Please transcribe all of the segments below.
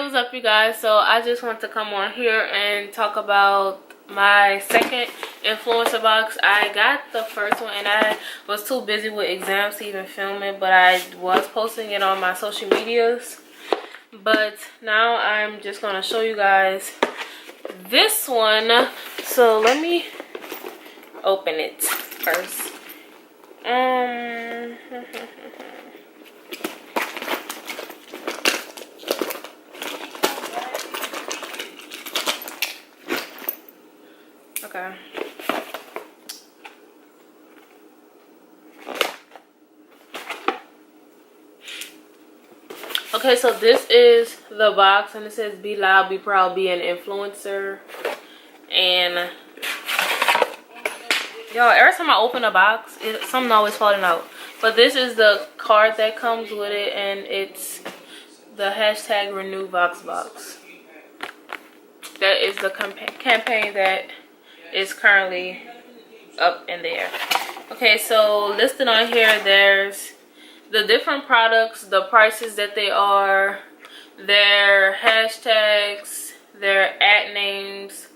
What's up, you guys? So I just want to come on here and talk about my second influencer box. I got the first one and I was too busy with exams to even film it, but I was posting it on my social medias. But now I'm just going to show you guys this one. So let me open it first. Okay. Okay, so this is the box and it says be loud, be proud, be an influencer. And y'all, every time I open a box, something always falling out. But this is the card that comes with it, and it's the hashtag renew VoxBox. That is the campaign that is currently up in there. Okay, so listed on here, there's the different products, the prices that they are, their hashtags, their ad names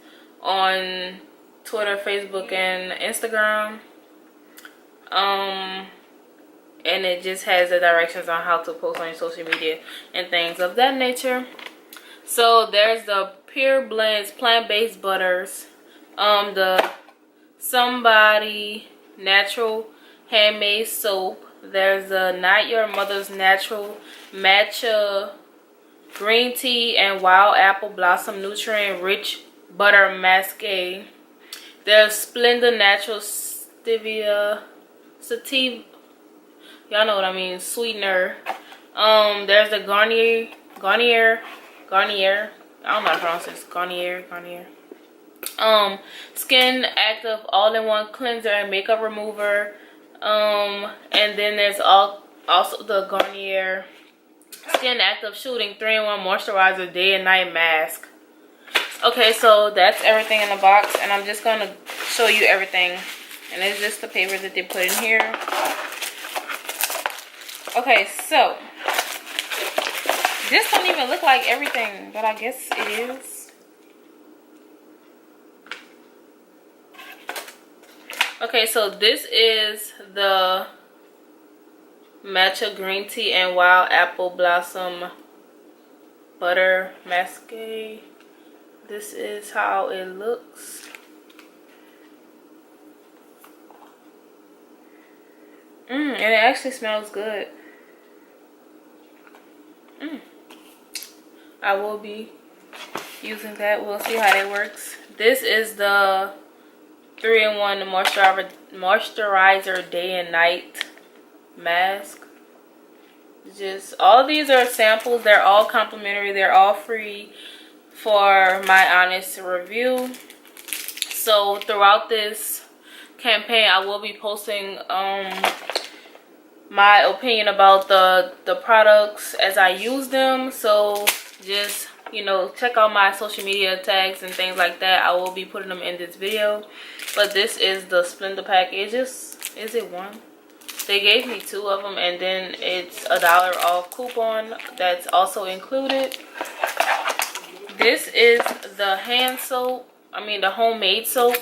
on Twitter, Facebook, and Instagram. And it just has the directions on how to post on your social media and things of that nature. So there's the Pure Blends plant-based butters, the Somebody natural handmade soap. There's the Not Your Mother's natural matcha green tea and wild apple blossom nutrient rich butter masqué. There's Splenda natural stevia sativa, y'all know what I mean, sweetener. There's the Garnier, I don't know how to pronounce this. Garnier. Skin active all-in-one cleanser and makeup remover. And then there's also the Garnier Skin Active Shooting 3-in-1 Moisturizer Day and Night Mask. Okay, so that's everything in the box, and I'm just gonna show you everything. And it's just the paper that they put in here. Okay, so this don't even look like everything, but I guess it is. Okay, so this is the matcha green tea and wild apple blossom butter masqué. This is how it looks. And it actually smells good. I will be using that. We'll see how that works. This is the 3-in-1 moisturizer day and night mask. Just all of these are samples. They're all complimentary. They're all free for my honest review. So throughout this campaign, I will be posting my opinion about the products as I use them. So just, you know, check out my social media tags and things like that. I will be putting them in this video. But this is the Splenda pack. Is it one? They gave me 2 of them, and then it's $1 off coupon that's also included. This is the hand soap. I mean the homemade soap.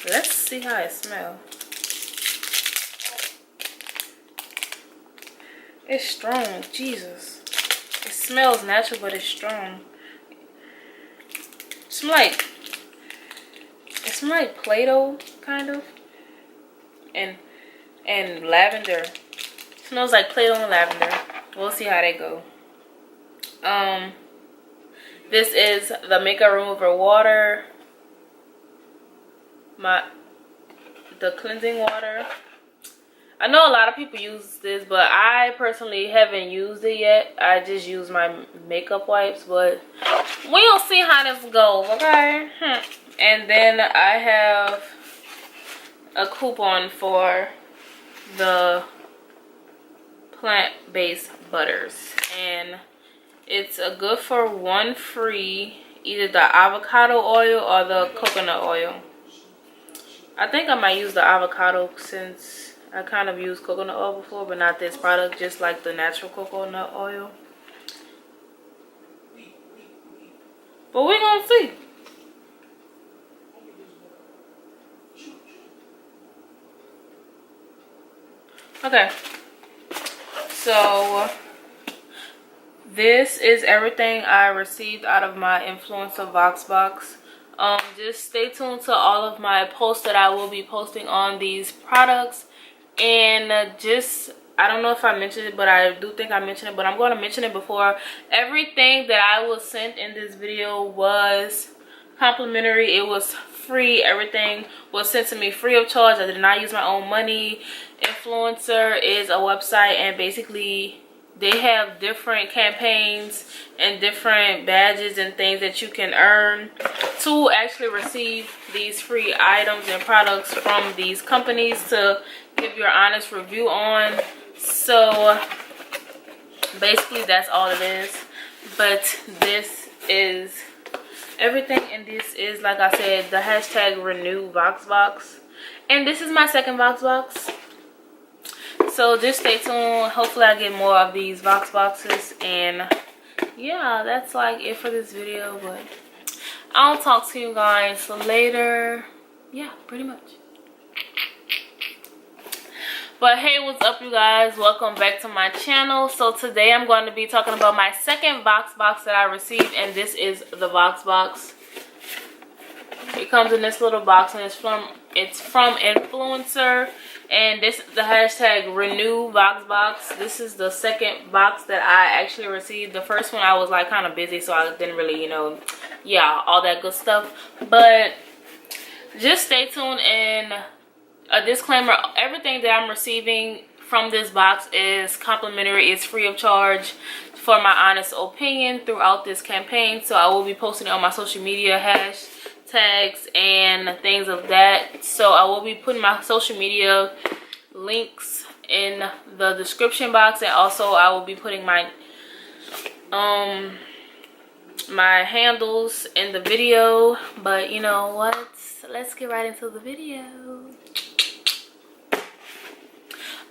Let's see how it smells. It's strong, Jesus. It smells natural, but it's strong. It smells like Play-Doh, kind of. And lavender. It smells like Play-Doh and lavender. We'll see how they go. This is the makeup remover water. The cleansing water. I know a lot of people use this, but I personally haven't used it yet. I just use my makeup wipes, but we'll see how this goes, okay? And then I have a coupon for the plant-based butters, and it's a good for 1 free, either the avocado oil or the coconut oil. I think I might use the avocado since I kind of used coconut oil before, but not this product, just like the natural coconut oil. But we're gonna see. Okay, so this is everything I received out of my Influencer VoxBox. Just stay tuned to all of my posts that I will be posting on these products. And I don't know if I mentioned it, but I do think I mentioned it, but I'm going to mention it before. Everything that I was sent in this video was complimentary. It was free. Everything was sent to me free of charge. I did not use my own money. Influencer is a website, and basically they have different campaigns and different badges and things that you can earn to actually receive these free items and products from these companies to give your honest review on. So basically that's all it is. But this is everything, and this is, like I said, the hashtag renew VoxBox, and this is my second VoxBox. So just stay tuned. Hopefully I get more of these VoxBoxes, and yeah, that's like it for this video. But I'll talk to you guys later. Yeah, pretty much. But hey, what's up, you guys? Welcome back to my channel. So today I'm going to be talking about my second VoxBox that I received, and this is the VoxBox. It comes in this little box, and it's from Influencer, and this is the hashtag renew VoxBox. This is the second box that I actually received. The first one I was like kind of busy, so I didn't really, you know, yeah, all that good stuff. But just stay tuned, and a disclaimer, everything that I'm receiving from this box is complimentary. It's free of charge for my honest opinion throughout this campaign. So I will be posting it on my social media hashtags and things of that. So I will be putting my social media links in the description box, and also I will be putting my my handles in the video. But you know what, let's get right into the video.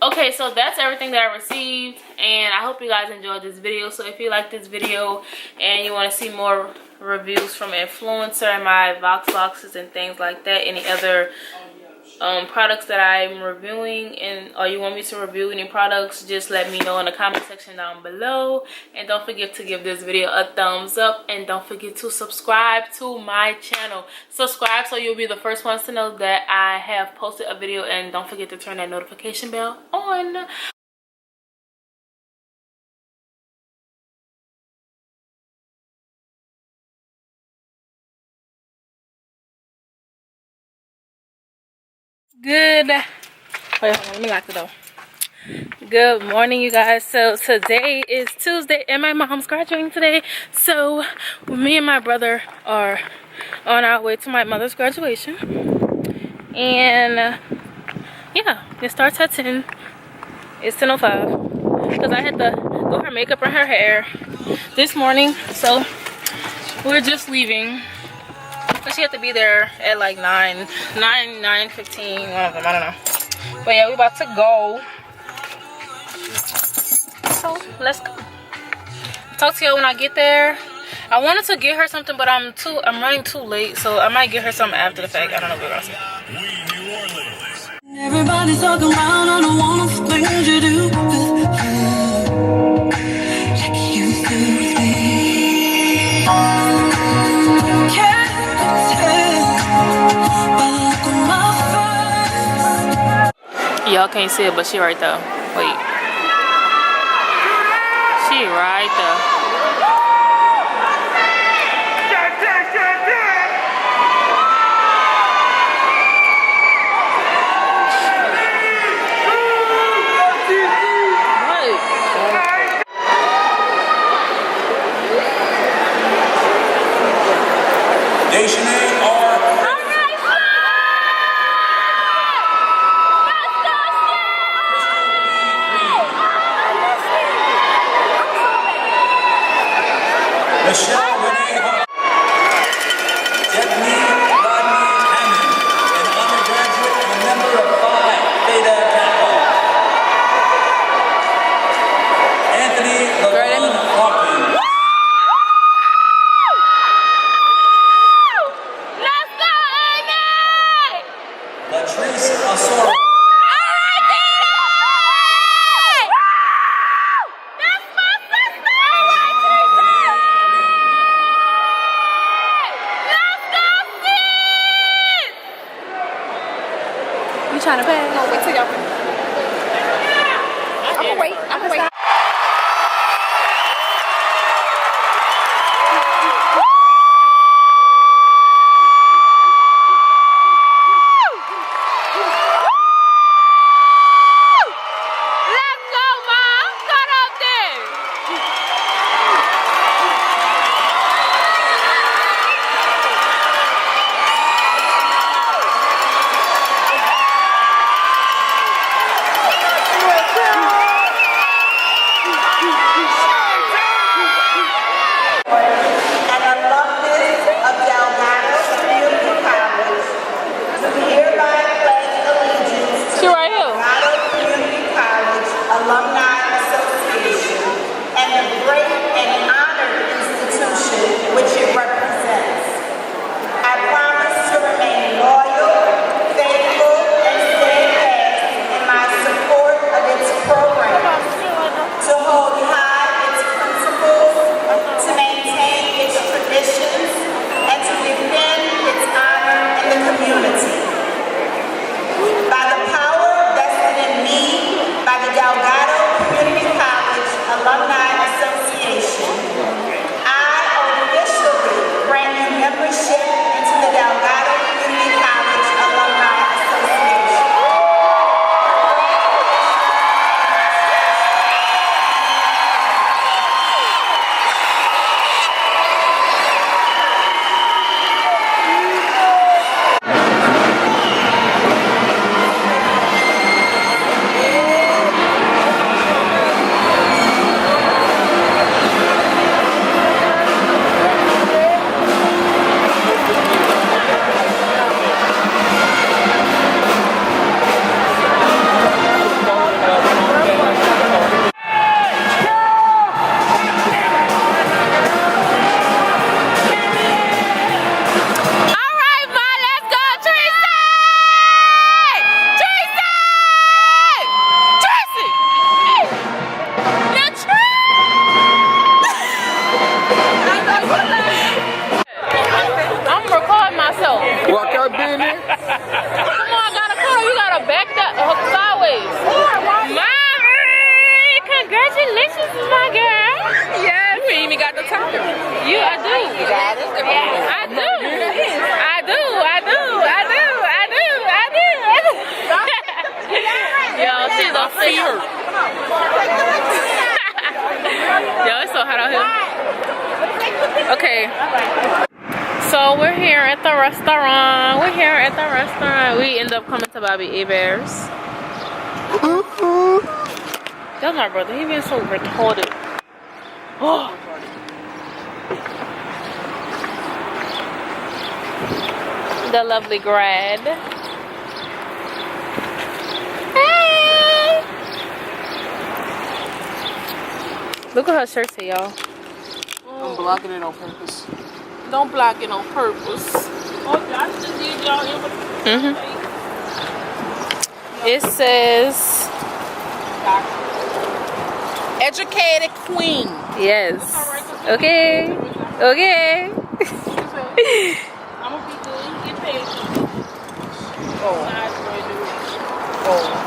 Okay, so that's everything that I received, and I hope you guys enjoyed this video. So if you like this video and you want to see more reviews from Influencer and my VoxBoxes and things like that, any other products that I'm reviewing, or you want me to review any products, just let me know in the comment section down below. And don't forget to give this video a thumbs up, and don't forget to subscribe to my channel. Subscribe so you'll be the first ones to know that I have posted a video, and don't forget to turn that notification bell on. Wait, hold on, let me lock the door. Good morning, you guys. So today is Tuesday, and my mom's graduating today. So me and my brother are on our way to my mother's graduation, and yeah, it starts at 10. It's 10:05 because I had to do her makeup and her hair this morning. So we're just leaving. But she had to be there at like 9:15, one of them, I don't know. But yeah, we're about to go. So let's go. Talk to you when I get there. I wanted to get her something, but I'm running too late, so I might get her something after the fact. I don't know what we're gonna see. Everybody's talking around on the wonderful things you do with her, like you do with me. Y'all can't see it, but she right there. Wait. She right there. Nation A or Michelle Renee Hart, Deputy Rodney Hammond, an undergraduate and a member of Phi Theta Kappa. hurt. Yo, it's so hot out here. Okay. So we're here at the restaurant. We end up coming to Bobby Hebert's. That's my brother. He being so retarded. Oh. The lovely Grad. Hey! Look at her shirt, y'all. I'm blocking it on purpose. Don't block it on purpose. Oh, I just did y'all in It says educated queen. yes. Okay. Okay. I'm gonna be good. You get paid. Oh.